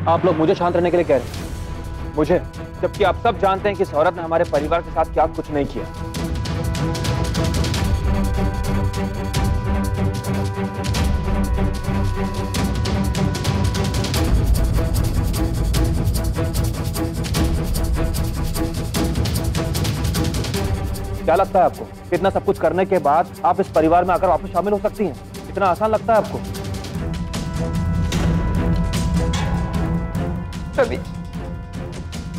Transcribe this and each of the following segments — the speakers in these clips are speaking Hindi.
आप लोग मुझे शांत रहने के लिए कह रहे हैं, मुझे, जबकि आप सब जानते हैं कि इस औरत ने हमारे परिवार के साथ क्या कुछ नहीं किया। क्या लगता है आपको इतना सब कुछ करने के बाद आप इस परिवार में आकर वापस शामिल हो सकती हैं? इतना आसान लगता है आपको? कभी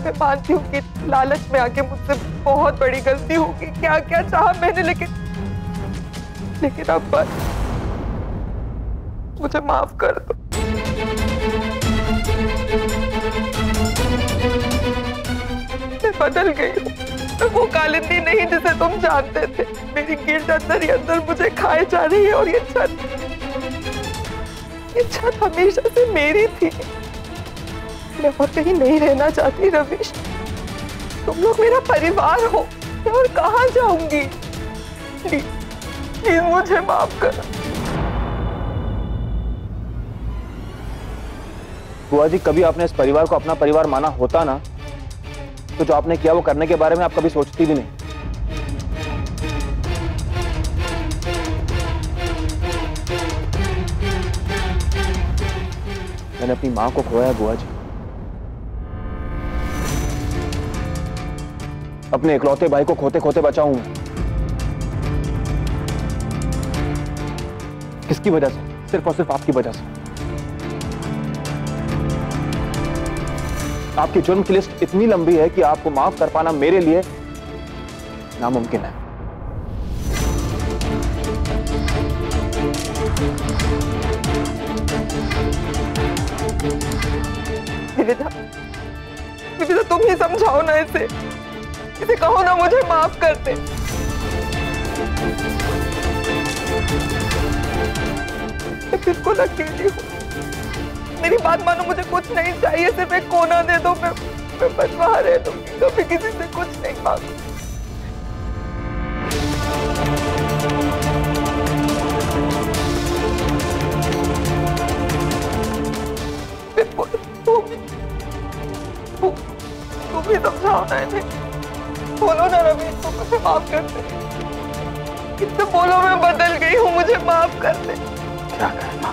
मैं मानती हूँ कि लालच में आके मुझसे बहुत बड़ी गलती होगी, क्या क्या चाहा मैंने, लेकिन अब बस मुझे माफ कर दो। मैं बदल गई हूँ, मैं वो कालिंदी नहीं जिसे तुम जानते थे। मेरी गिल्ट अंदर ही अंदर मुझे खाए जा रही है और ये छत हमेशा से मेरी थी। मैं और कहीं नहीं रहना चाहती रवीश, तुम लोग मेरा परिवार हो, मैं और कहाँ जाऊंगी? प्लीज मुझे माफ करो। बुआ जी, कभी आपने इस परिवार को अपना परिवार माना होता ना, तो जो आपने किया वो करने के बारे में आप कभी सोचती भी नहीं। मैंने अपनी मां को खोया है बुआ जी, अपने इकलौते भाई को खोते खोते बचा हूं मैं। किसकी वजह से? सिर्फ और सिर्फ आपकी वजह से। आपकी जुर्म की लिस्ट इतनी लंबी है कि आपको माफ कर पाना मेरे लिए नामुमकिन है। विविधा, तुम ही समझाओ ना इसे कहो ना मुझे माफ कर दे। मैं बिल्कुल अकेली हूँ, मेरी बात मानो, मुझे कुछ नहीं चाहिए, सिर्फ एक कोना दे दो, मैं बस वहां रह लूंगी, कभी किसी से कुछ नहीं मांगूंगी। तुम भी समझाओ ना इन्हें, बोलो ना रवीश को मुझे माफ कर दे, किससे बोलो मैं बदल गई हूँ, मुझे माफ कर दे। क्या करना,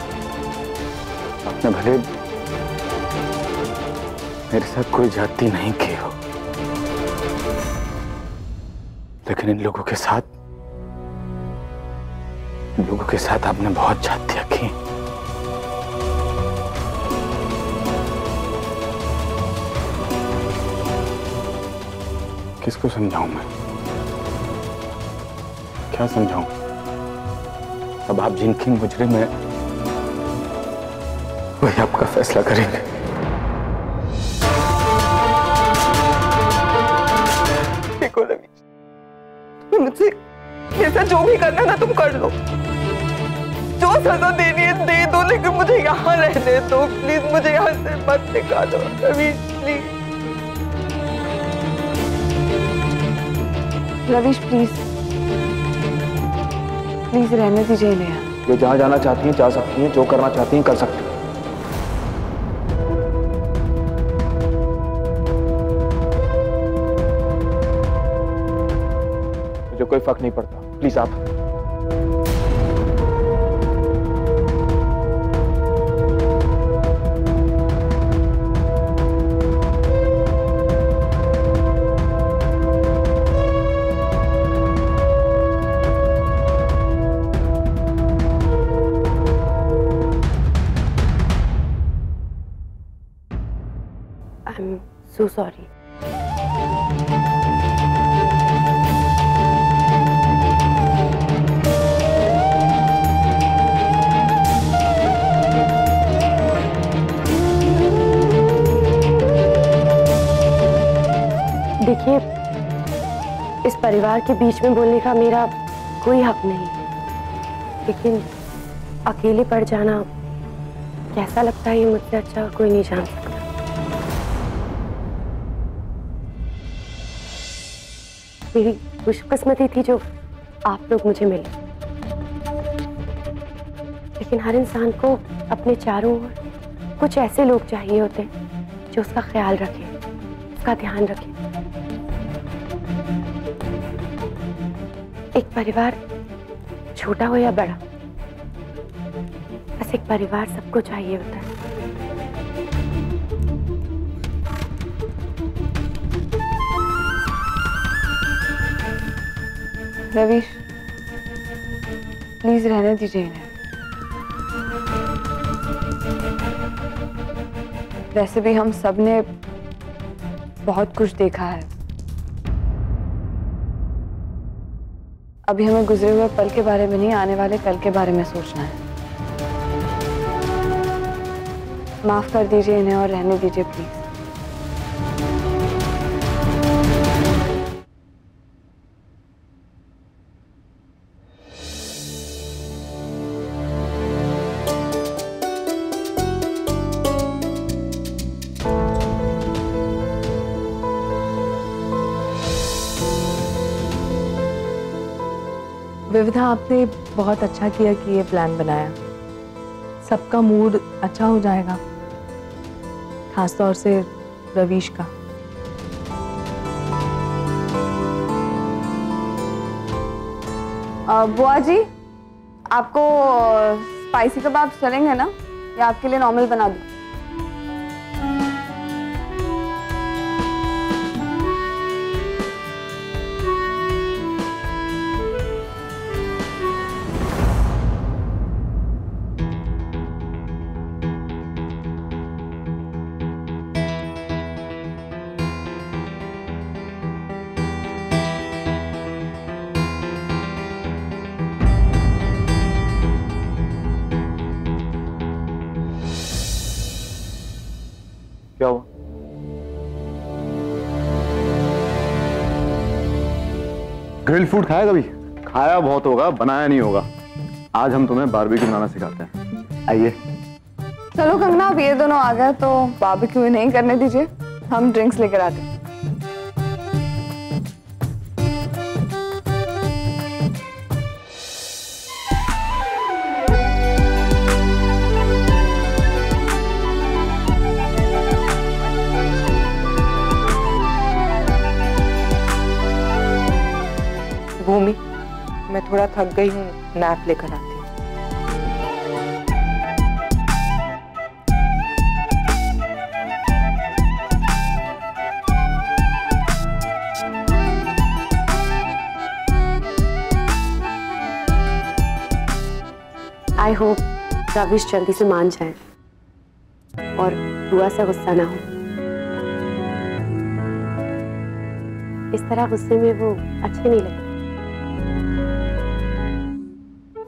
आपने भले मेरे साथ कोई ज्यादती नहीं की हो, लेकिन इन लोगों के साथ आपने बहुत ज्यादतियां की। किसको समझाऊं मैं? क्या समझाऊं? अब आप जिनकी मुजरिम है वही आपका फैसला करेंगे। देखो रवीश, मुझसे ऐसा जो भी करना ना तुम कर लो, जो सजा देनी है दे दो, लेकिन मुझे यहाँ रहने दो प्लीज, मुझे यहाँ से मत निकालो रवीश, प्लीज। रवीश प्लीज रहने दीजिए इन्हें। ये जहां जाना चाहती हैं जा सकती हैं, जो करना चाहती हैं कर सकती हैं। मुझे कोई फर्क नहीं पड़ता, प्लीज आप। I'm so sorry. देखिए, इस परिवार के बीच में बोलने का मेरा कोई हक नहीं, लेकिन अकेले पड़ जाना कैसा लगता है ये मुझसे अच्छा कोई नहीं जान सकता। मेरी खुशकिस्मती थी जो आप लोग मुझे मिले, लेकिन हर इंसान को अपने चारों ओर कुछ ऐसे लोग चाहिए होते हैं जो उसका ख्याल रखें, उसका ध्यान रखें। एक परिवार छोटा हो या बड़ा, बस एक परिवार सबको चाहिए होता है। रवीश, प्लीज रहने दीजिए इन्हें। वैसे भी हम सब ने बहुत कुछ देखा है। अभी हमें गुजरे हुए पल के बारे में नहीं, आने वाले कल के बारे में सोचना है। माफ कर दीजिए इन्हें और रहने दीजिए प्लीज। विविधा, आपने बहुत अच्छा किया कि ये प्लान बनाया। सबका मूड अच्छा हो जाएगा, खासतौर से रवीश का। बुआ जी, आपको स्पाइसी कबाब चलेंगे ना, या आपके लिए नॉर्मल बना दूं? क्या हुआ? ग्रिल फूड खाया कभी? खाया बहुत होगा, बनाया नहीं होगा। आज हम तुम्हें बारबेक्यू बनाना सिखाते हैं। आइए। चलो कंगना, अब ये दोनों आ गए तो बारबेक्यू नहीं करने दीजिए, हम ड्रिंक्स लेकर आते हैं। भूमि, मैं थोड़ा थक गई हूँ, नैप लेकर आती हूँ। आई होप रवीश जल्दी से मान जाए और बुआ से गुस्सा ना हो। इस तरह गुस्से में वो अच्छे नहीं लगते।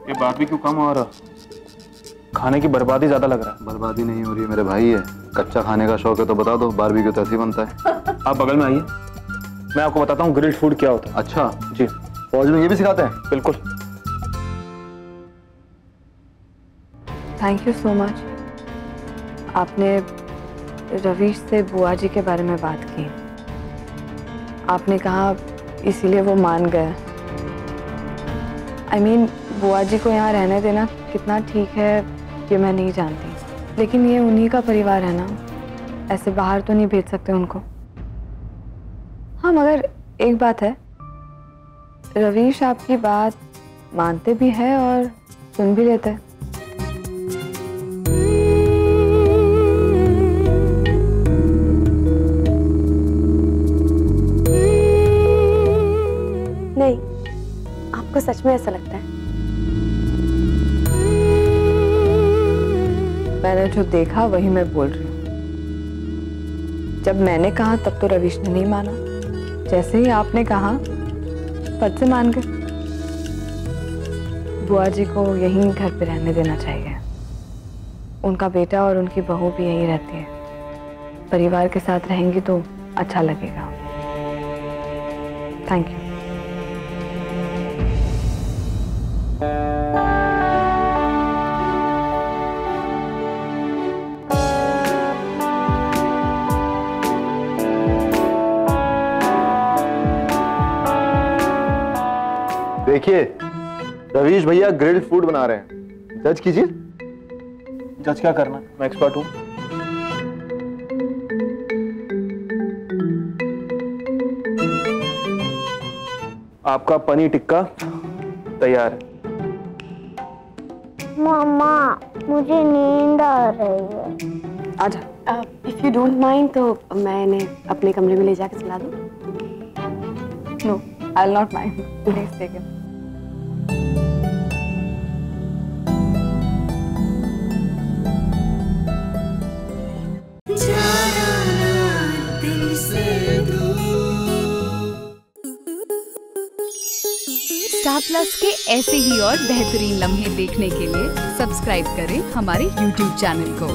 ये बारबेक्यू कम और खाने की बर्बादी ज्यादा लग रहा है। बर्बादी नहीं हो रही है मेरे भाई, है कच्चा खाने का शौक है तो बता दो, बारबेक्यू तो ऐसे ही बनता है। आप बगल में आइए, मैं आपको बताता हूँ ग्रिल्ड फूड क्या होता है। अच्छा जी, फौज में ये भी सिखाते हैं? बिल्कुल। Thank you so much. आपने रवीश से बुआ जी के बारे में बात की, आपने कहा इसीलिए वो मान गए। I mean, बुआ जी को यहाँ रहने देना कितना ठीक है ये मैं नहीं जानती, लेकिन ये उन्हीं का परिवार है ना, ऐसे बाहर तो नहीं भेज सकते उनको। हाँ, मगर एक बात है, रवीश आपकी बात मानते भी है और सुन भी लेते हैं। नहीं, आपको सच में ऐसा लगता है? मैंने जो देखा वही मैं बोल रही हूँ। जब मैंने कहा तब तो रवीश ने नहीं माना, जैसे ही आपने कहा फट से मान गए। बुआ जी को यहीं घर पे रहने देना चाहिए। उनका बेटा और उनकी बहू भी यहीं रहती है, परिवार के साथ रहेंगी तो अच्छा लगेगा। Thank you. देखिए, रवीश भैया ग्रिल्ड फूड बना रहे हैं, जज कीजिए। जज क्या करना, मैं एक्सपर्ट हूँ। आपका पनीर टिक्का तैयार है। मामा मुझे नींद आ रही है। आजा। इफ यू डोंट माइंड तो मैं इन्हें अपने कमरे में ले जाकर सुला दूं? No, I will not mind. Please take it. Star plus के ऐसे ही और बेहतरीन लम्हे देखने के लिए सब्सक्राइब करें हमारे YouTube चैनल को।